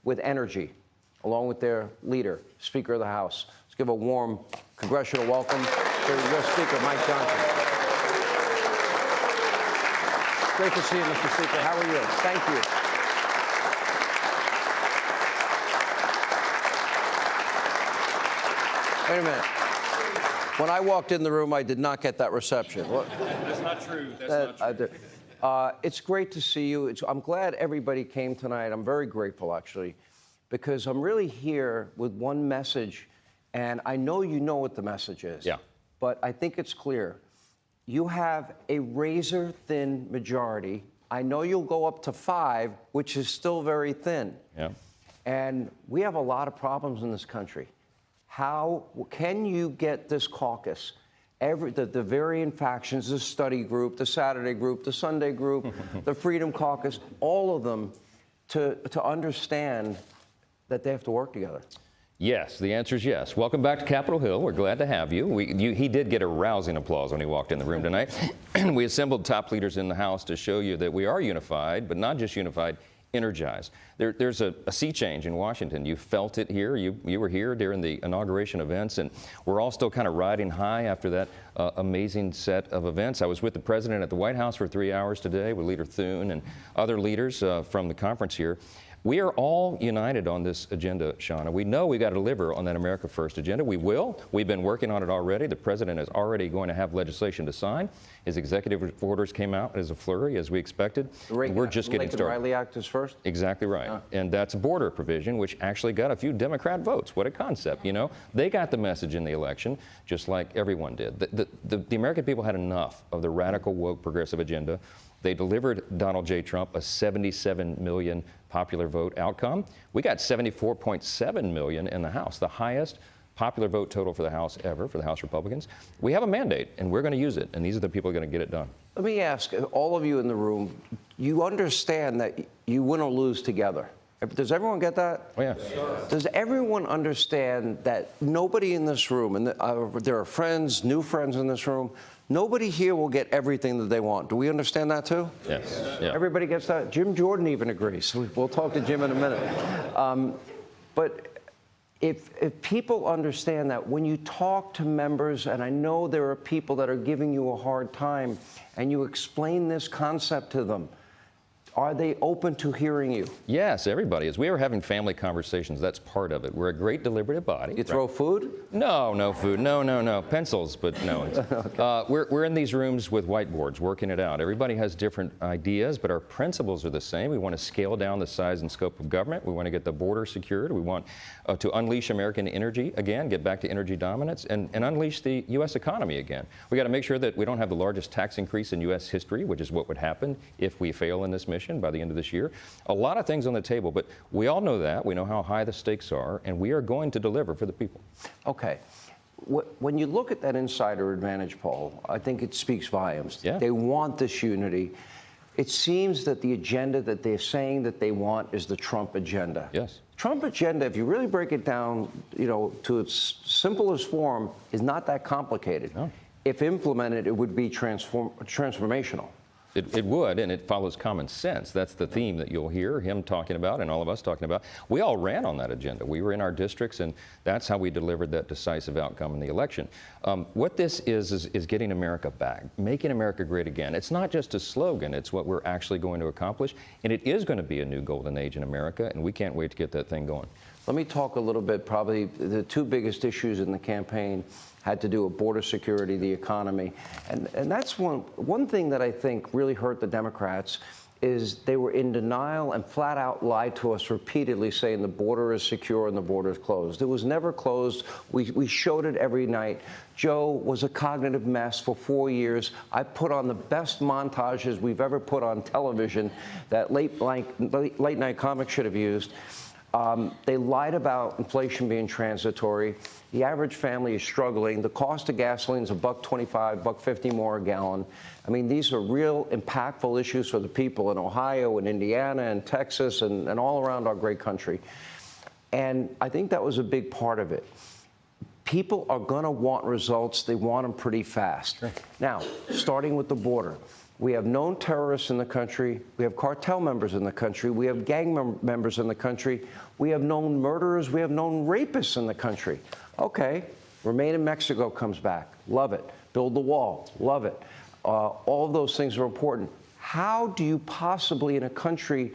with energy, along with their leader, Speaker of the House. Let's give a warm congressional welcome to your Speaker, Mike Johnson. Great to see you, Mr. Speaker. How are you? Thank you. Wait a minute. When I walked in the room, I did not get that reception. That's not true. That's not true. It's great to see you. I'm glad everybody came tonight. I'm very grateful, actually, because I'm really here with one message, and I know you know what the message is. Yeah. But I think it's clear. You have a razor-thin majority. I know you'll go up to 5, which is still very thin. Yeah. And we have a lot of problems in this country. How can you get this caucus, the varying factions, the study group, the Saturday group, the Sunday group, the Freedom Caucus, all of them to understand that they have to work together? Yes, the answer is yes. Welcome back to Capitol Hill. We're glad to have you. He did get a rousing applause when he walked in the room tonight. We assembled top leaders in the House to show you that we are unified, but not just unified, energized. There's a sea change in Washington. You felt it here. You were here during the inauguration events, and we're all still kind of riding high after that amazing set of events. I was with the president at the White House for 3 hours today with Leader Thune and other leaders from the conference here. We are all united on this agenda, Shauna. We know we got to deliver on that America First agenda. We will. We've been working on it already. The president is already going to have legislation to sign. His executive orders came out as a flurry, as we expected. We're just getting started. The Riley Act is first? Exactly right. And that's a border provision, which actually got a few Democrat votes. What a concept, you know? They got the message in the election, just like everyone did. The American people had enough of the radical, woke, progressive agenda. They delivered Donald J. Trump a 77 million popular vote outcome. We got 74.7 million in the House, the highest popular vote total for the House ever, for the House Republicans. We have a mandate, and we're going to use it, and these are the people who are going to get it done. Let me ask all of you in the room, you understand that you win or lose together. Does everyone get that? Oh, yeah. Does everyone understand that nobody in this room, and there are friends, new friends in this room, nobody here will get everything that they want. Do we understand that too? Yes. Yeah. Everybody gets that? Jim Jordan even agrees. We'll talk to Jim in a minute. But if people understand that when you talk to members, and I know there are people that are giving you a hard time, and you explain this concept to them, are they open to hearing you? Yes, everybody is. We are having family conversations. That's part of it. We're a great deliberative body. You throw food? No, no food. No. Pencils, but no. Okay. We're in these rooms with whiteboards, working it out. Everybody has different ideas, but our principles are the same. We want to scale down the size and scope of government. We want to get the border secured. We want to unleash American energy again, get back to energy dominance, and unleash the U.S. economy again. We got to make sure that we don't have the largest tax increase in U.S. history, which is what would happen if we fail in this mission by the end of this year. A lot of things on the table, but we all know that. We know how high the stakes are, and we are going to deliver for the people. Okay. When you look at that insider advantage poll, I think it speaks volumes. Yeah. They want this unity. It seems that the agenda that they're saying that they want is the Trump agenda. Yes. Trump agenda, if you really break it down, to its simplest form, is not that complicated. No. If implemented, it would be transformational. It would, and it follows common sense. That's the theme that you'll hear him talking about and all of us talking about. We all ran on that agenda. We were in our districts, and that's how we delivered that decisive outcome in the election. What this is getting America back, making America great again. It's not just a slogan. It's what we're actually going to accomplish, and it is going to be a new golden age in America, and we can't wait to get that thing going. Let me talk a little bit. Probably the two biggest issues in the campaign had to do with border security, the economy. And that's one thing that I think really hurt the Democrats is they were in denial and flat out lied to us repeatedly saying the border is secure and the border is closed. It was never closed. We showed it every night. Joe was a cognitive mess for 4 years. I put on the best montages we've ever put on television that late night comics should have used. They lied about inflation being transitory. The average family is struggling. The cost of gasoline is $1.25, $1.50 more a gallon. I mean, these are real impactful issues for the people in Ohio and Indiana and Texas and all around our great country. And I think that was a big part of it. People are going to want results. They want them pretty fast. Sure. Now, starting with the border. We have known terrorists in the country. We have cartel members in the country. We have gang members in the country. We have known murderers. We have known rapists in the country. Okay, remain in Mexico comes back. Love it. Build the wall. Love it. All of those things are important. How do you possibly, in a country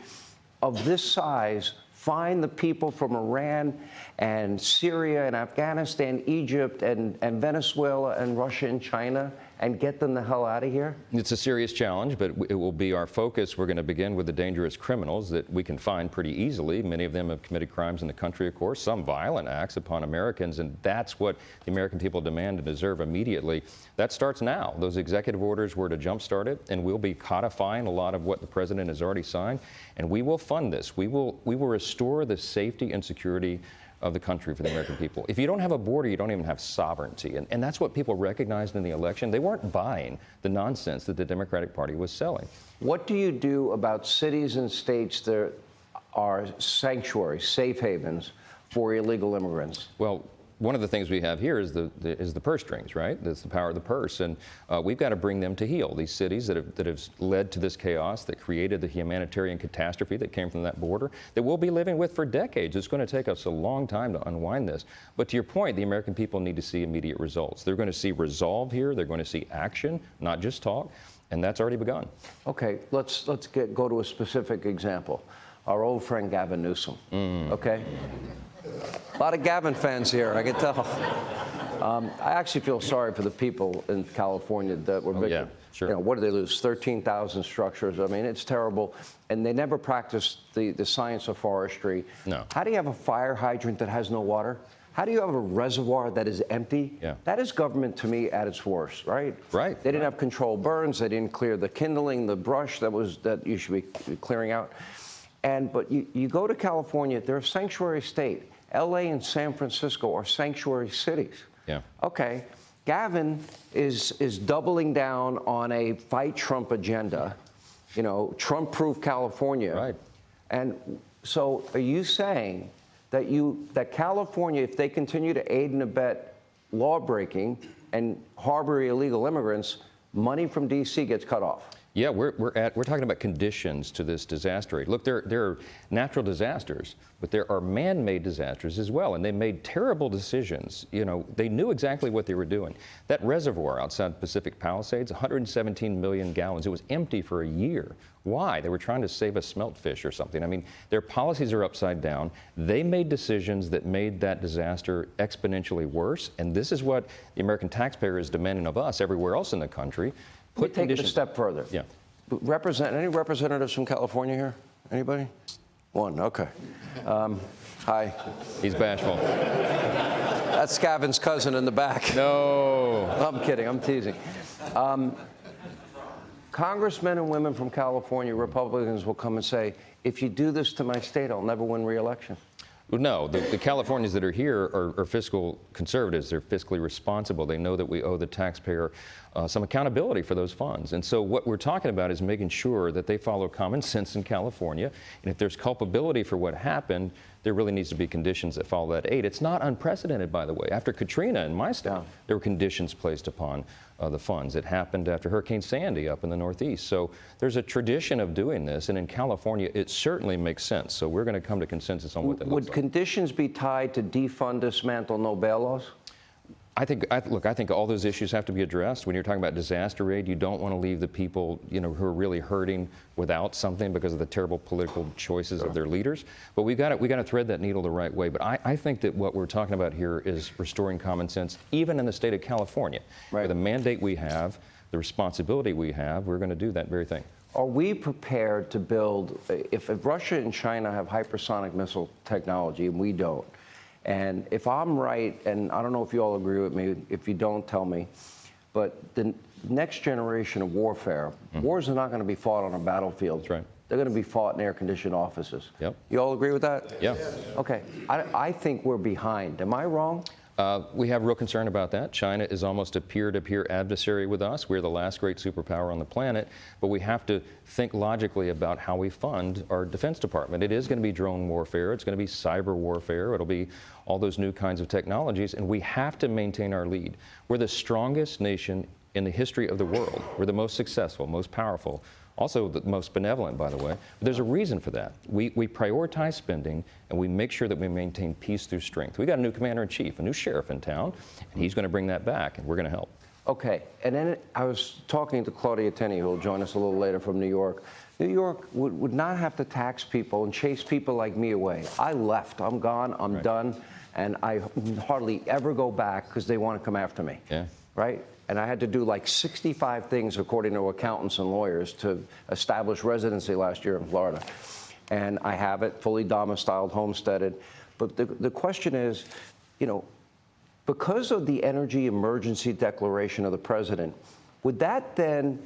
of this size, find the people from Iran and Syria and Afghanistan, Egypt and Venezuela and Russia and China and get them the hell out of here? It's a serious challenge, but it will be our focus. We're going to begin with the dangerous criminals that we can find pretty easily. Many of them have committed crimes in the country, of course, some violent acts upon Americans, and that's what the American people demand and deserve immediately. That starts now. Those executive orders were to jumpstart it, and we'll be codifying a lot of what the president has already signed, and we will fund this. We will restore the safety and security of the country for the American people. If you don't have a border, you don't even have sovereignty. And that's what people recognized in the election. They weren't buying the nonsense that the Democratic Party was selling. What do you do about cities and states that are sanctuaries, safe havens for illegal immigrants? Well, one of the things we have here is the purse strings, right? That's the power of the purse, and we've got to bring them to heel. These cities that have led to this chaos, that created the humanitarian catastrophe that came from that border, that we'll be living with for decades. It's going to take us a long time to unwind this. But to your point, the American people need to see immediate results. They're going to see resolve here. They're going to see action, not just talk, and that's already begun. Okay, let's go to a specific example. Our old friend Gavin Newsom. Okay. A lot of Gavin fans here, I can tell. I actually feel sorry for the people in California that were victims. Yeah, sure. You know, what did they lose? 13,000 structures. I mean, it's terrible. And they never practiced the science of forestry. No. How do you have a fire hydrant that has no water? How do you have a reservoir that is empty? Yeah. That is government to me at its worst, right? Right. They didn't have controlled burns. They didn't clear the kindling, the brush that you should be clearing out. But you go to California, they're a sanctuary state. LA and San Francisco are sanctuary cities. Yeah. Okay, Gavin is doubling down on a fight Trump agenda, you know, Trump-proof California. Right. And so are you saying that California, if they continue to aid and abet law-breaking and harbor illegal immigrants, money from D.C. gets cut off? Yeah, we're talking about conditions to this disaster rate. Look, there are natural disasters, but there are man-made disasters as well, and they made terrible decisions. You know, they knew exactly what they were doing. That reservoir outside Pacific Palisades, 117 million gallons, it was empty for a year. Why? They were trying to save a smelt fish or something. I mean, their policies are upside down. They made decisions that made that disaster exponentially worse, and this is what the American taxpayer is demanding of us everywhere else in the country. Let me take it a step further. Yeah. Any representatives from California here? Anybody? One, okay. Hi. He's bashful. That's Gavin's cousin in the back. No. I'm kidding, I'm teasing. Congressmen and women from California, Republicans, will come and say, if you do this to my state, I'll never win re-election. No, the Californians that are here are fiscal conservatives. They're fiscally responsible. They know that we owe the taxpayer some accountability for those funds. And so what we're talking about is making sure that they follow common sense in California. And if there's culpability for what happened, there really needs to be conditions that follow that aid. It's not unprecedented, by the way. After Katrina in my state, there were conditions placed upon the funds. It happened after Hurricane Sandy up in the Northeast. So there's a tradition of doing this, and in California, it certainly makes sense. So we're going to come to consensus on what that looks like. Would conditions be tied to defund, dismantle, no bail laws? I think all those issues have to be addressed. When you're talking about disaster aid, you don't want to leave the people, you know, who are really hurting without something because of the terrible political choices of their leaders. But we got to thread that needle the right way. But I think that what we're talking about here is restoring common sense, even in the state of California, where the mandate we have, the responsibility we have, we're going to do that very thing. Are we prepared to build, if Russia and China have hypersonic missile technology and we don't, and if I'm right, and I don't know if you all agree with me, if you don't, tell me, but the next generation of warfare, wars are not going to be fought on a battlefield. That's right. They're going to be fought in air-conditioned offices. Yep. You all agree with that? Yeah. Okay. I think we're behind. Am I wrong? We have real concern about that. China is almost a peer-to-peer adversary with us. We're the last great superpower on the planet, but we have to think logically about how we fund our Defense Department. It is going to be drone warfare. It's going to be cyber warfare. It'll be all those new kinds of technologies, and we have to maintain our lead. We're the strongest nation in the history of the world. We're the most successful, most powerful, also the most benevolent, by the way. But there's a reason for that. We prioritize spending, and we make sure that we maintain peace through strength. We got a new commander-in-chief, a new sheriff in town, and he's going to bring that back, and we're going to help. Okay, and then I was talking to Claudia Tenney, who will join us a little later from New York. New York would not have to tax people and chase people like me away. I left, I'm gone, I'm done, and I hardly ever go back because they want to come after me, right? And I had to do like 65 things, according to accountants and lawyers, to establish residency last year in Florida. And I have it, fully domiciled, homesteaded. But the question is, you know, because of the energy emergency declaration of the president, would that then,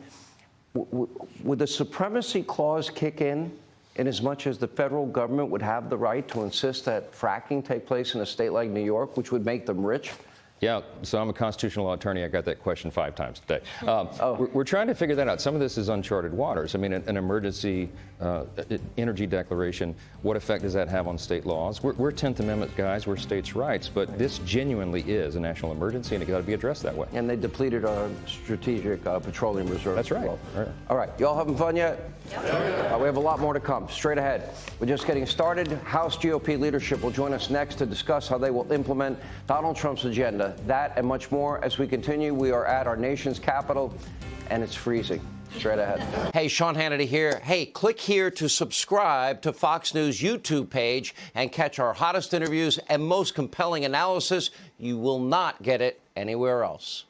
would the supremacy clause kick in as much as the federal government would have the right to insist that fracking take place in a state like New York, which would make them rich? Yeah, so I'm a constitutional law attorney. I got that question 5 times today. We're trying to figure that out. Some of this is uncharted waters. I mean, an emergency energy declaration, what effect does that have on state laws? We're 10th Amendment guys, we're states' rights, but this genuinely is a national emergency, and it got to be addressed that way. And they depleted our strategic petroleum reserves. That's right. Well. All right, you all having fun yet? Yep. We have a lot more to come. Straight ahead. We're just getting started. House GOP leadership will join us next to discuss how they will implement Donald Trump's agenda. That and much more as we continue. We are at our nation's capital, and it's freezing. Straight ahead. Hey, Sean Hannity here. Hey, click here to subscribe to Fox News YouTube page and catch our hottest interviews and most compelling analysis. You will not get it anywhere else.